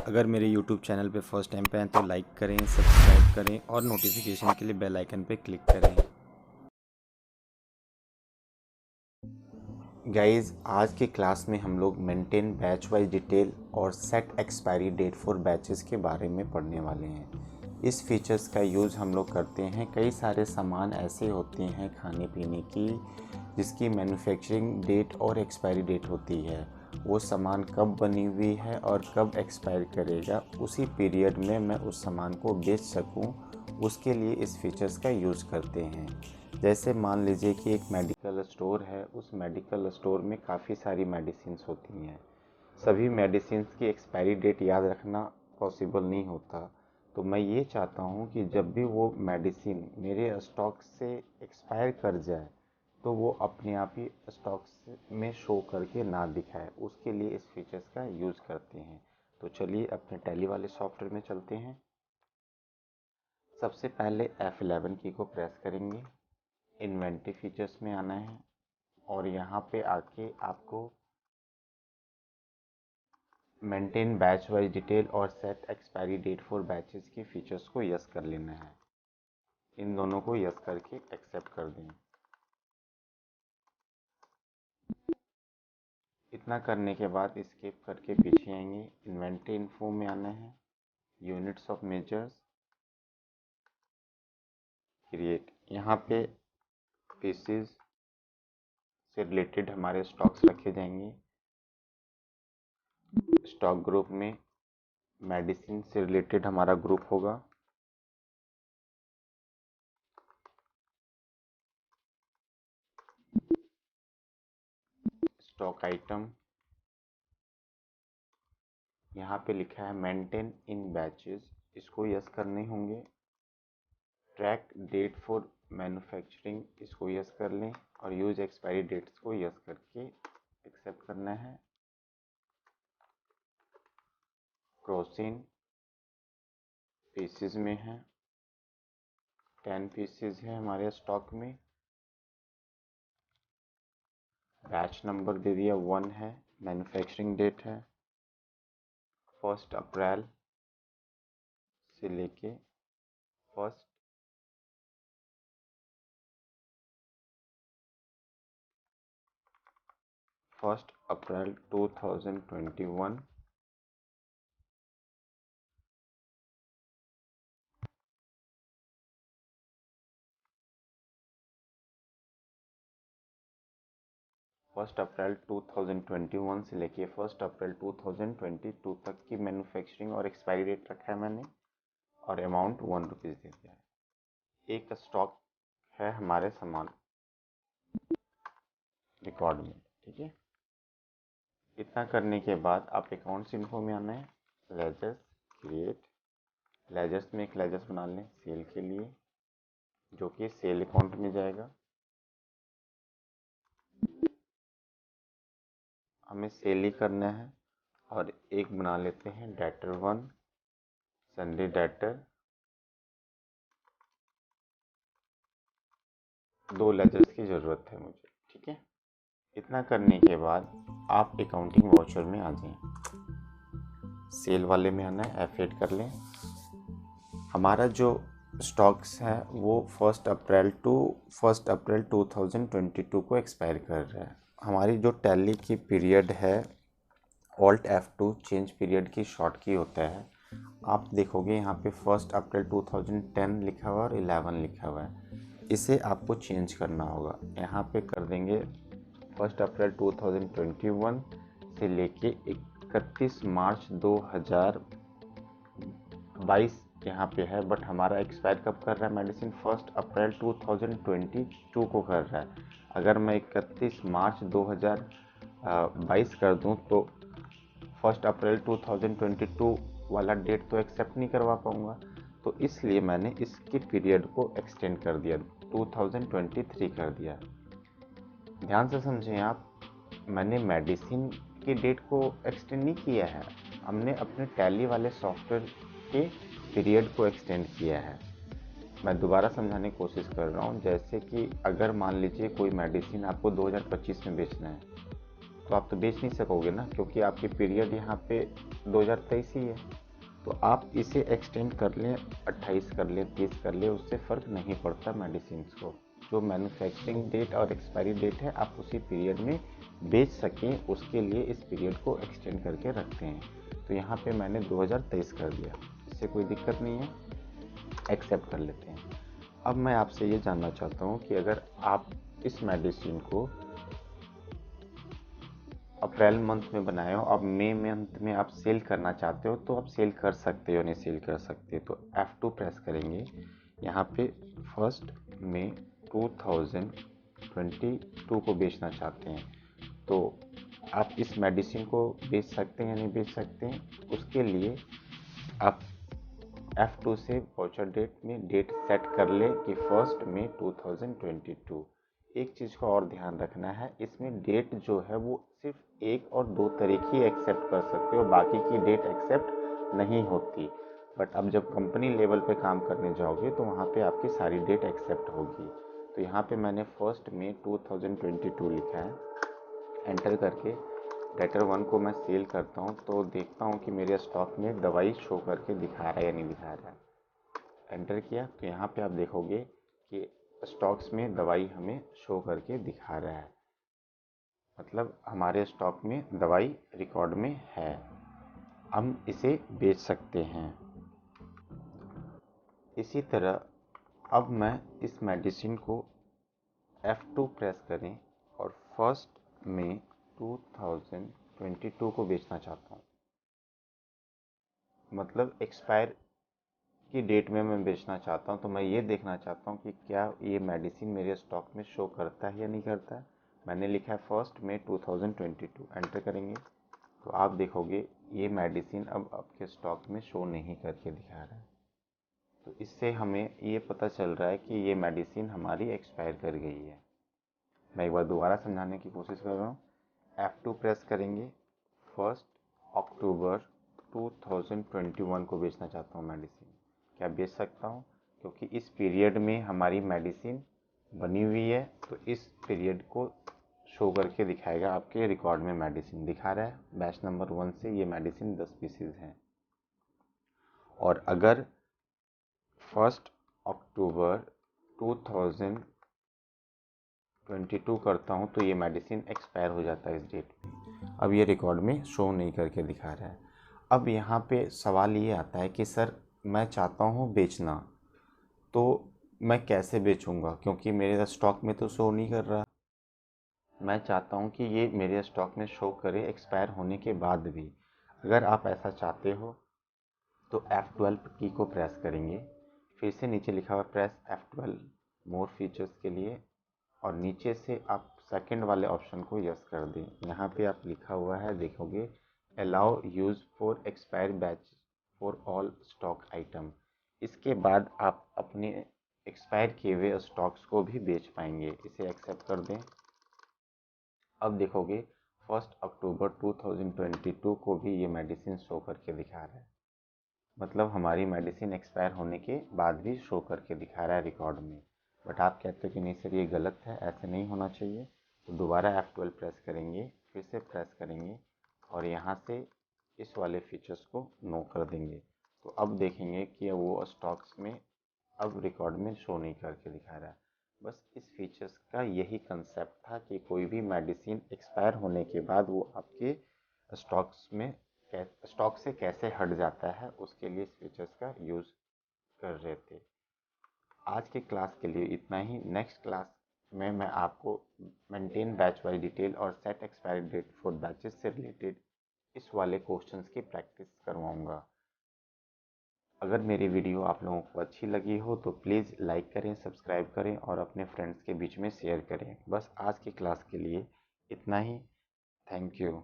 अगर मेरे YouTube channel पे फर्स्ट टाइम पे हैं तो लाइक करें, सब्सक्राइब करें और नोटिफिकेशन के लिए बेल आइकन पे क्लिक करें। गाइस, आज की क्लास में हम लोग मेंटेन बैच वाइज डिटेल और set expiry date for batches के बारे में पढ़ने वाले हैं। इस फीचर्स का यूज़ हम लोग करते हैं। कई सारे सामान ऐसे होते हैं खाने पीने की जिसकी मैन्युफैक्चरिंग डेट और एक्सपायरी डेट होती है। वो सामान कब बनी हुई है और कब एक्सपायर करेगा, उसी पीरियड में मैं उस सामान को बेच सकूं, उसके लिए इस फीचर्स का यूज़ करते हैं। जैसे मान लीजिए कि एक मेडिकल स्टोर है, उस मेडिकल स्टोर में काफ़ी सारी मेडिसिन्स होती हैं। सभी मेडिसिन्स की एक्सपायरी डेट याद रखना पॉसिबल नहीं होता, तो मैं ये चाहता हूँ कि जब भी वो मेडिसिन मेरे स्टॉक से एक्सपायर कर जाए तो वो अपने आप ही स्टॉक्स में शो करके ना दिखाए, उसके लिए इस फीचर्स का यूज़ करते हैं। तो चलिए अपने टैली वाले सॉफ्टवेयर में चलते हैं। सबसे पहले F11 की को प्रेस करेंगे, इन्वेंटरी फीचर्स में आना है और यहाँ पे आके आपको मेंटेन बैच वाइज डिटेल और set expiry date for batches की फीचर्स को यस कर लेना है। इन दोनों को यस करके एक्सेप्ट कर दें। इतना करने के बाद स्किप करके पीछे आएंगे, इन्वेंटरी इन्फो में आना है, यूनिट्स ऑफ मेजर्स, क्रिएट। यहाँ पे पीसीज से रिलेटेड हमारे स्टॉक्स रखे जाएंगे। स्टॉक ग्रुप में मेडिसिन से रिलेटेड हमारा ग्रुप होगा। स्टॉक आइटम, यहाँ पे लिखा है मेंटेन इन बैचेस, इसको यस करने होंगे। ट्रैक डेट फॉर मैन्युफैक्चरिंग, इसको यस कर लें और यूज एक्सपायरी डेट्स को यस करके एक्सेप्ट करना है। क्रोसिन पीसेस में है, 10 पीसेस है हमारे स्टॉक में। बैच नंबर दे दिया 1 है, मैन्युफैक्चरिंग डेट है 1 अप्रैल से लेके 1 अप्रैल 2021। फर्स्ट अप्रैल 2021 से लेके 1 अप्रैल 2022 तक की मैन्युफैक्चरिंग और एक्सपायरी डेट रखा है मैंने, और अमाउंट 1 रुपीज़ दे दिया है। एक स्टॉक है हमारे सामान रिकॉर्ड में, ठीक है। इतना करने के बाद आप अकाउंट्स इन्फो में आना है, लेजर्स, क्रिएट। लेजर्स में एक लेजर्स बना लें सेल के लिए, जो कि सेल अकाउंट में जाएगा। हमें सेल ही करना है। और एक बना लेते हैं डेटर 1, संडे डेटर। 2 लेजर्स की ज़रूरत है मुझे, ठीक है। इतना करने के बाद आप अकाउंटिंग वाउचर में आ जाएं। सेल वाले में आना है, F8 कर लें। हमारा जो स्टॉक्स है वो 1 अप्रैल 2022 को एक्सपायर कर रहा है। हमारी जो टैली की पीरियड है Alt F2 चेंज पीरियड की शॉर्ट की होता है। आप देखोगे यहाँ पे 1 अप्रैल 2010 लिखा हुआ और 11 लिखा हुआ है, इसे आपको चेंज करना होगा। यहाँ पे कर देंगे 1 अप्रैल 2021 से लेके 31 मार्च 2022 यहाँ पे है, बट हमारा एक्सपायर कब कर रहा है मेडिसिन, 1 अप्रैल 2022 को कर रहा है। अगर मैं 31 मार्च 2022 कर दूँ तो 1 अप्रैल 2022 वाला डेट तो एक्सेप्ट नहीं करवा पाऊँगा, तो इसलिए मैंने इसकी पीरियड को एक्सटेंड कर दिया, 2023 कर दिया। ध्यान से समझें आप, मैंने मेडिसिन की डेट को एक्सटेंड नहीं किया है, हमने अपने टैली वाले सॉफ्टवेयर के पीरियड को एक्सटेंड किया है। मैं दोबारा समझाने की कोशिश कर रहा हूँ। जैसे कि अगर मान लीजिए कोई मेडिसिन आपको 2025 में बेचना है, तो आप तो बेच नहीं सकोगे ना, क्योंकि आपकी पीरियड यहाँ पे 2023 ही है। तो आप इसे एक्सटेंड कर लें, 28 कर लें, 30 कर लें, उससे फ़र्क नहीं पड़ता मेडिसिन को। जो मैन्युफैक्चरिंग डेट और एक्सपायरी डेट है आप उसी पीरियड में बेच सकें, उसके लिए इस पीरियड को एक्सटेंड करके रखते हैं। तो यहाँ पे मैंने 2023 कर दिया, इससे कोई दिक्कत नहीं है, एक्सेप्ट कर लेते हैं। अब मैं आपसे ये जानना चाहता हूँ कि अगर आप इस मेडिसिन को अप्रैल मंथ में बनाए हो, अब मई मंथ में आप सेल करना चाहते हो, तो आप सेल कर सकते हो, नहीं सेल कर सकते। तो F2 प्रेस करेंगे, यहाँ पे 1 मई 2022 को बेचना चाहते हैं, तो आप इस मेडिसिन को बेच सकते हैं या नहीं बेच सकते हैं। उसके लिए आप F2 से वाउचर डेट में डेट सेट कर लें कि 1 मई 2022। एक चीज़ का और ध्यान रखना है, इसमें डेट जो है वो सिर्फ 1 और 2 तारीख ही एक्सेप्ट कर सकते हो, बाकी की डेट एक्सेप्ट नहीं होती। बट अब जब कंपनी लेवल पे काम करने जाओगे तो वहाँ पे आपकी सारी डेट एक्सेप्ट होगी। तो यहाँ पे मैंने 1 मई 2022 लिखा है, एंटर करके लेटर 1 को मैं सेल करता हूँ, तो देखता हूँ कि मेरे स्टॉक में दवाई शो करके दिखा रहा है या नहीं दिखा रहा है। एंटर किया तो यहाँ पे आप देखोगे कि स्टॉक्स में दवाई हमें शो करके दिखा रहा है, मतलब हमारे स्टॉक में दवाई रिकॉर्ड में है, हम इसे बेच सकते हैं। इसी तरह अब मैं इस मेडिसिन को F2 प्रेस करें और 1 मई 2022 को बेचना चाहता हूँ, मतलब एक्सपायर की डेट में मैं बेचना चाहता हूँ। तो मैं ये देखना चाहता हूँ कि क्या ये मेडिसिन मेरे स्टॉक में शो करता है या नहीं करता है। मैंने लिखा है 1 मई 2022, एंटर करेंगे तो आप देखोगे ये मेडिसिन अब आपके स्टॉक में शो नहीं करके दिखा रहा है। तो इससे हमें ये पता चल रहा है कि ये मेडिसिन हमारी एक्सपायर कर गई है। मैं एक बार दोबारा समझाने की कोशिश कर रहा हूँ। F2 प्रेस करेंगे, 1 अक्टूबर 2021 को बेचना चाहता हूँ मेडिसिन। क्या बेच सकता हूँ? क्योंकि इस पीरियड में हमारी मेडिसिन बनी हुई है, तो इस पीरियड को शो करके दिखाएगा। आपके रिकॉर्ड में मेडिसिन दिखा रहा है, बैच नंबर 1 से ये मेडिसिन 10 पीसीज हैं। और अगर 1 अक्टूबर 2022 करता हूँ तो ये मेडिसिन एक्सपायर हो जाता है इस डेट में। अब ये रिकॉर्ड में शो नहीं करके दिखा रहा है। अब यहाँ पे सवाल ये आता है कि सर मैं चाहता हूँ बेचना, तो मैं कैसे बेचूँगा, क्योंकि मेरे स्टॉक में तो शो नहीं कर रहा। मैं चाहता हूँ कि ये मेरे स्टॉक में शो करे एक्सपायर होने के बाद भी। अगर आप ऐसा चाहते हो तो F12 की को प्रेस करेंगे, फिर से नीचे लिखा हुआ प्रेस F12 मोर फीचर्स के लिए, और नीचे से आप सेकंड वाले ऑप्शन को यस कर दें। यहाँ पे आप लिखा हुआ है, देखोगे allow use for expire batch for all stock item. इसके बाद आप अपने एक्सपायर किए हुए स्टॉक्स को भी बेच पाएंगे। इसे एक्सेप्ट कर दें। अब देखोगे 1 अक्टूबर 2022 को भी ये मेडिसिन शो करके दिखा रहा है, मतलब हमारी मेडिसिन एक्सपायर होने के बाद भी शो करके दिखा रहा है रिकॉर्ड में। बट आप कहते हो कि नहीं सर ये गलत है, ऐसे नहीं होना चाहिए। तो दोबारा F12 प्रेस करेंगे, फिर से प्रेस करेंगे और यहाँ से इस वाले फीचर्स को नो कर देंगे। तो अब देखेंगे कि वो स्टॉक्स में अब रिकॉर्ड में शो नहीं करके दिखा रहा है। बस इस फीचर्स का यही कंसेप्ट था कि कोई भी मेडिसिन एक्सपायर होने के बाद वो आपके स्टॉक्स में स्टॉक से कैसे हट जाता है, उसके लिए इस फीचर्स का यूज़ कर रहे थे। आज के क्लास के लिए इतना ही। नेक्स्ट क्लास में मैं आपको मेंटेन बैच वाइज डिटेल और set expiry date for batches से रिलेटेड इस वाले क्वेश्चंस की प्रैक्टिस करवाऊंगा। अगर मेरी वीडियो आप लोगों को अच्छी लगी हो तो प्लीज़ लाइक करें, सब्सक्राइब करें और अपने फ्रेंड्स के बीच में शेयर करें। बस आज की क्लास के लिए इतना ही। Thank you.